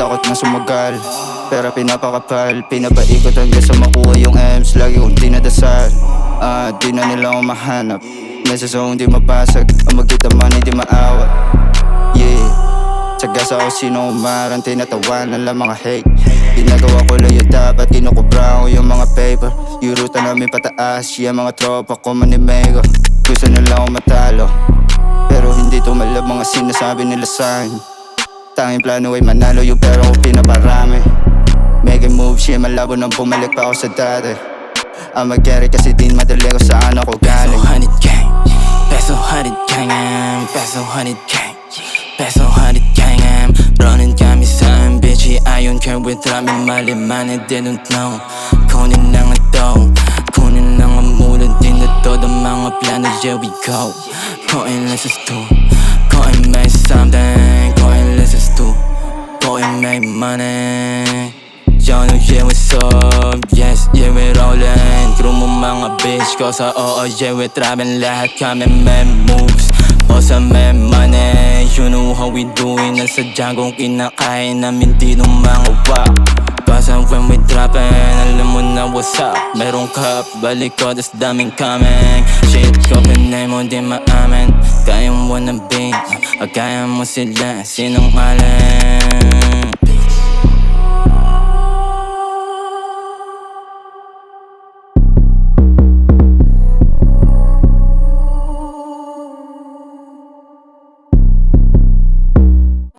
takot na sumagal. Pera pinapakapal, pinapaikot hanggang sa makuha yung M's. Lagi kong dinadasal, di na nila ako mahanap. Nasa zone di mapasag, ang magkita man hindi maawat. Yeah, sagas ako sino umarang, tinatawanan lang mga hate. Ginagawa ko lang yung dapat, kinukubra ko yung mga paper. Yung ruta namin pataas, yeah mga tropa ko manimego. Gusto nila ako matalo, pero hindi tumalab mga sinasabi nila sa'kin. Tanging plano ay manalo, yung pera ko pinaparami. Making moves, yeah malabo nang bumalik pa ako sa dati. I'ma get it kasi din madali ko saan ako galing. Peso 100 gang, peso 100 gang, peso 100 gang, peso 100 gang. Running kami saan, bitch, I don't care with ramen mali man, I didn't know. Kunin na nga to, kunin na nga mula din na to. The mga plano, here we go. Coin lessons too, coin make something, coin lessons too, coin make money. Yo, no, yeah, what's up? Yes, yeah, we're rollin'. Crew mo mga bitch ko sa oo, yeah, we're trappin'. Lahat kami may moves, bossa may money. You know how we doin'. Nasadya kong kinakain namin di nung mga wak. Basta when we droppin', alam mo na what's up. Merong cup, balik ko, das daming coming. Shit ko, pinay mo di maamin. Kaya mo wannabe, kaya mo sila, sinungaling.